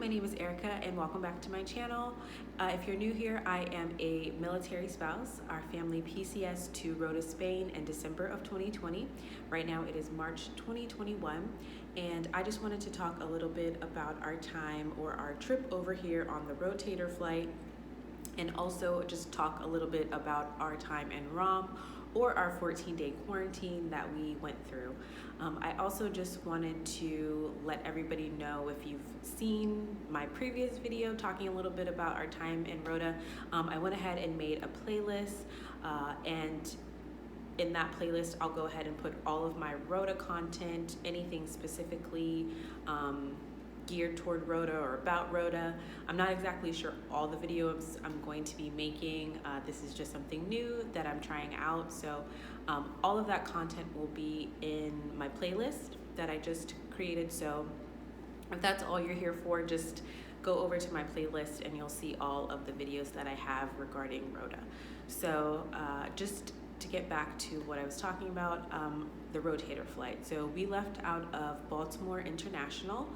my name is Erica and welcome back to my channel. If you're new here, I am a military spouse. Our family PCS to Rota, Spain in December of 2020. Right now it is March 2021, and I just wanted to talk a little bit about our time or our trip over here on the Rotator flight, and also just talk a little bit about our time in ROM, or our 14-day quarantine that we went through. I also just wanted to let everybody know, if you've seen my previous video talking a little bit about our time in Rota, I went ahead and made a playlist, and in that playlist I'll go ahead and put all of my Rota content, anything specifically geared toward Rota or about Rota. I'm not exactly sure all the videos I'm going to be making. This is just something new that I'm trying out. So all of that content will be in my playlist that I just created. So if that's all you're here for, just go over to my playlist and you'll see all of the videos that I have regarding Rota. So just to get back to what I was talking about, the Rotator flight. So we left out of Baltimore International.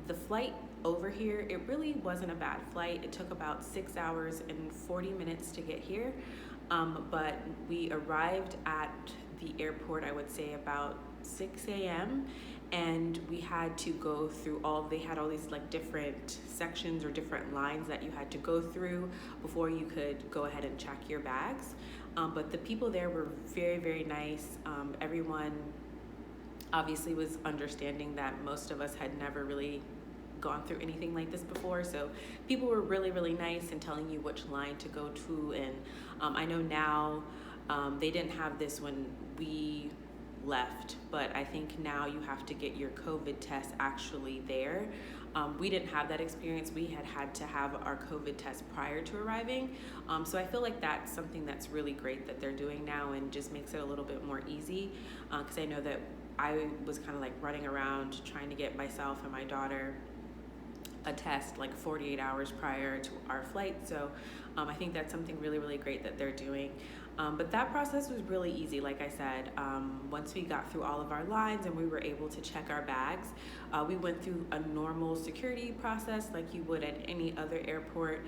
The flight over here, it really wasn't a bad flight. It took about 6 hours and 40 minutes to get here, but we arrived at the airport, I would say about 6 a.m. and we had to go through they had all these like different sections or different lines that you had to go through before you could go ahead and check your bags. But the people there were very, very nice. Everyone obviously was understanding that most of us had never really gone through anything like this before, so people were really, really nice and telling you which line to go to. And I know now they didn't have this when we left, but I think now you have to get your COVID test actually there. We didn't have that experience. We had to have our COVID test prior to arriving. So I feel like that's something that's really great that they're doing now, and just makes it a little bit more easy, because I know that I was kind of like running around trying to get myself and my daughter a test like 48 hours prior to our flight. So I think that's something really, really great that they're doing. But that process was really easy. Like I said, once we got through all of our lines and we were able to check our bags, we went through a normal security process like you would at any other airport.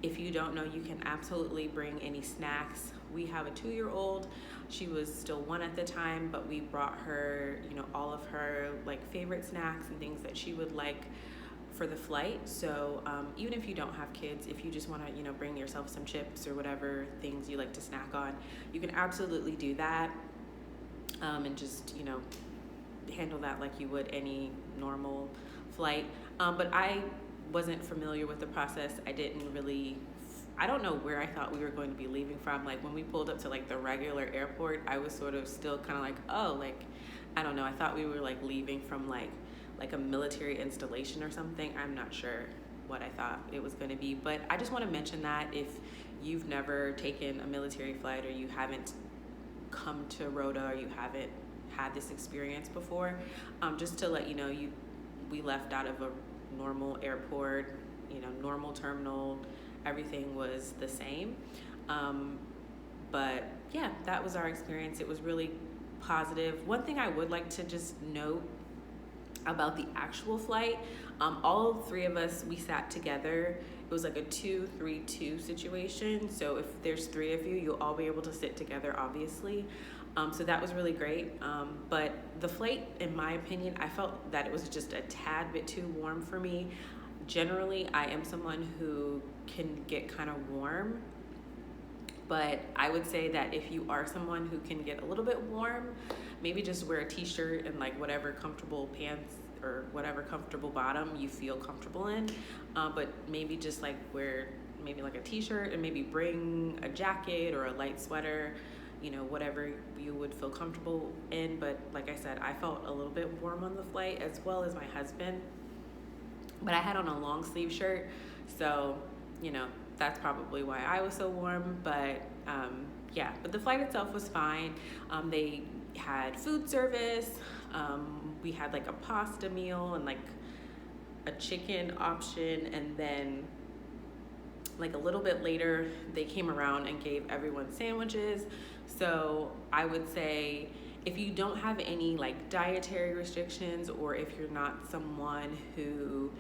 If you don't know, you can absolutely bring any snacks. We have a 2-year-old. She was still 1 at the time, but we brought her, all of her like favorite snacks and things that she would like for the flight. So even if you don't have kids, if you just want to, bring yourself some chips or whatever things you like to snack on, you can absolutely do that, and just, handle that like you would any normal flight. But I wasn't familiar with the process. I don't know where I thought we were going to be leaving from. Like when we pulled up to like the regular airport, I was sort of still kind of like, oh, like, I don't know. I thought we were like leaving from like a military installation or something. I'm not sure what I thought it was going to be, but I just want to mention that if you've never taken a military flight, or you haven't come to Rota, or you haven't had this experience before, just to let you know, we left out of a normal airport, normal terminal. Everything was the same. But yeah, that was our experience. It was really positive. One thing I would like to just note about the actual flight, all 3 of us, we sat together. It was like a 2-3-2 situation. So if there's 3 of you, you'll all be able to sit together, obviously. So that was really great. But the flight, in my opinion, I felt that it was just a tad bit too warm for me. Generally, I am someone who can get kind of warm, but I would say that if you are someone who can get a little bit warm, maybe just wear a t-shirt and like whatever comfortable pants or whatever comfortable bottom you feel comfortable in, but maybe just like wear maybe like a t-shirt, and maybe bring a jacket or a light sweater, whatever you would feel comfortable in. But like I said, I felt a little bit warm on the flight, as well as my husband, but I had on a long sleeve shirt, so that's probably why I was so warm. But yeah, but the flight itself was fine. They had food service. We had like a pasta meal and like a chicken option, and then like a little bit later they came around and gave everyone sandwiches. So I would say if you don't have any like dietary restrictions, or if you're not someone who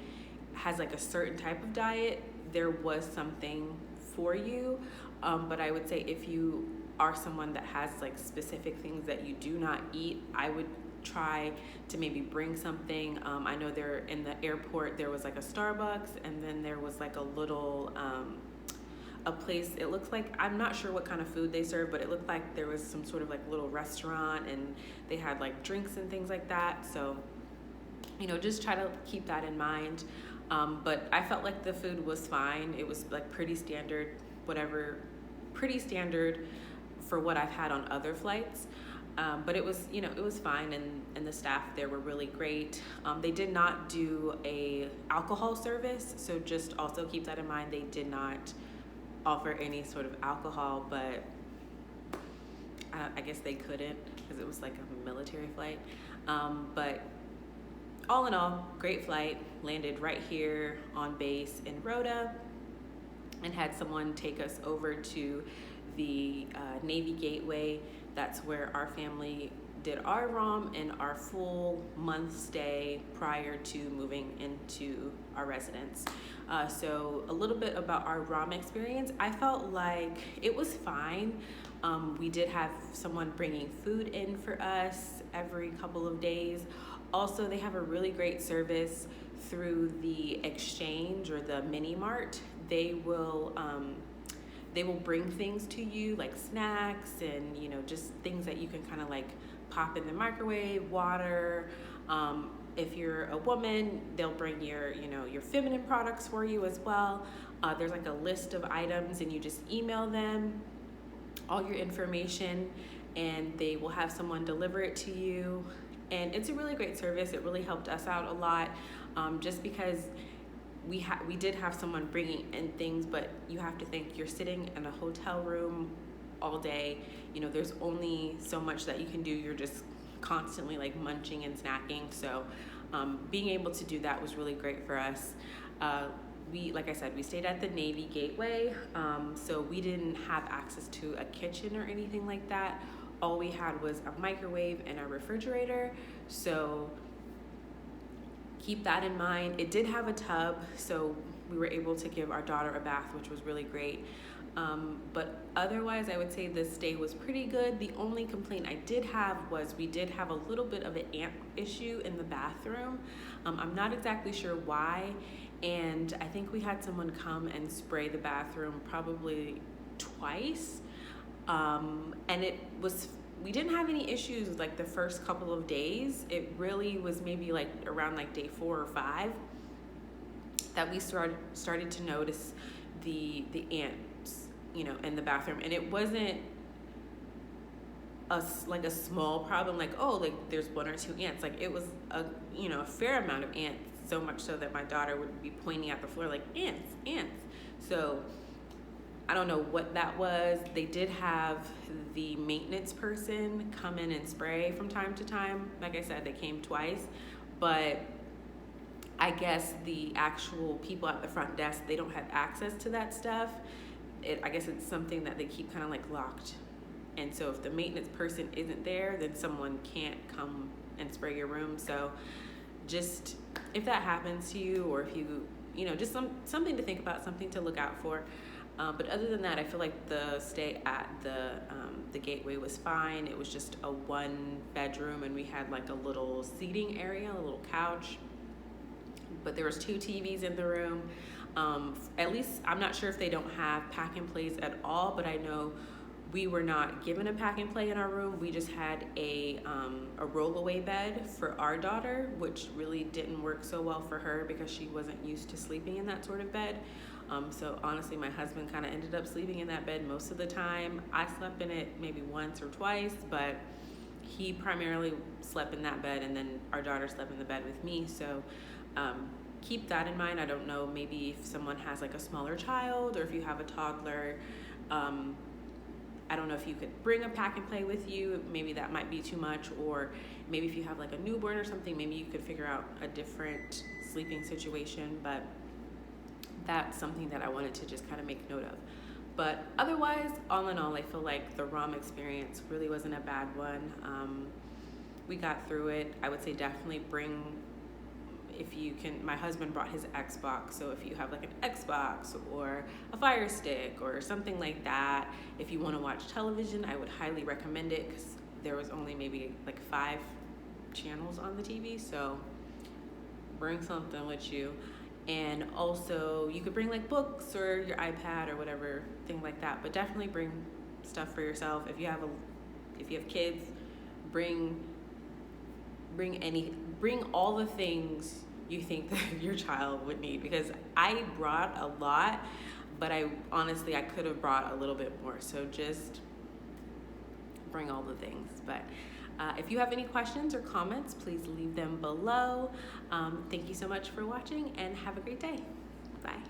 has like a certain type of diet, there was something for you. But I would say if you are someone that has like specific things that you do not eat, I would try to maybe bring something. I know there in the airport there was like a Starbucks, and then there was like a little a place, it looks like, I'm not sure what kind of food they serve, but it looked like there was some sort of like little restaurant, and they had like drinks and things like that. So, you know, just try to keep that in mind. But I felt like the food was fine. It was like pretty standard, pretty standard for what I've had on other flights. But it was, you know, it was fine, and the staff there were really great. They did not do a alcohol service, so just also keep that in mind. They did not offer any sort of alcohol, but I guess they couldn't because it was like a military flight. But all in all, great flight. Landed right here on base in Rota, and had someone take us over to the Navy Gateway. That's where our family did our ROM and our full month stay prior to moving into our residence. So a little bit about our ROM experience. I felt like it was fine. We did have someone bringing food in for us every couple of days. Also, they have a really great service through the exchange or the mini mart. They will bring things to you like snacks and, you know, just things that you can kind of like pop in the microwave, water. If you're a woman, they'll bring your, you know, your feminine products for you as well. There's like a list of items, and you just email them all your information, and they will have someone deliver it to you. And it's a really great service. It really helped us out a lot, just because we did have someone bringing in things, but you have to think you're sitting in a hotel room all day. You know, there's only so much that you can do. You're just constantly like munching and snacking. So being able to do that was really great for us. Like I said, we stayed at the Navy Gateway, so we didn't have access to a kitchen or anything like that. All we had was a microwave and a refrigerator. So keep that in mind. It did have a tub, so we were able to give our daughter a bath, which was really great. But otherwise, I would say this stay was pretty good. The only complaint I did have was we did have a little bit of an ant issue in the bathroom. I'm not exactly sure why, and I think we had someone come and spray the bathroom probably twice. And we didn't have any issues like the first couple of days. It really was maybe like around like day 4 or 5 that we started to notice the ants, you know, in the bathroom. And it wasn't like a small problem, like, oh, like there's 1 or 2 ants. Like it was a fair amount of ants, so much so that my daughter would be pointing at the floor like, ants, ants. So I don't know what that was. They did have the maintenance person come in and spray from time to time. Like I said, they came twice, but I guess the actual people at the front desk, they don't have access to that stuff. I guess it's something that they keep kind of like locked. And so if the maintenance person isn't there, then someone can't come and spray your room. So just if that happens to you, or if you just something to think about, something to look out for. But other than that, I feel like the stay at the Gateway was fine. It was just a 1-bedroom, and we had like a little seating area, a little couch. But there was 2 TVs in the room. At least I'm not sure if they don't have pack and plays at all, but I know we were not given a pack and play in our room. We just had a rollaway bed for our daughter, which really didn't work so well for her because she wasn't used to sleeping in that sort of bed. So honestly, my husband kind of ended up sleeping in that bed most of the time. I slept in it maybe once or twice, but he primarily slept in that bed, and then our daughter slept in the bed with me. So keep that in mind. I don't know, maybe if someone has like a smaller child, or if you have a toddler, I don't know if you could bring a pack and play with you. Maybe that might be too much, or maybe if you have like a newborn or something, maybe you could figure out a different sleeping situation. But that's something that I wanted to just kind of make note of. But otherwise, all in all, I feel like the ROM experience really wasn't a bad one. we got through it. I would say definitely bring, if you can, my husband brought his Xbox, so if you have like an Xbox or a Fire Stick or something like that, if you want to watch television, I would highly recommend it, because there was only maybe like 5 channels on the TV, so bring something with you. And also you could bring like books or your iPad or whatever thing like that, but definitely bring stuff for yourself. If you have kids, bring all the things you think that your child would need, because I brought a lot, but I could have brought a little bit more, so just bring all the things. But if you have any questions or comments, please leave them below. Thank you so much for watching, and have a great day. Bye.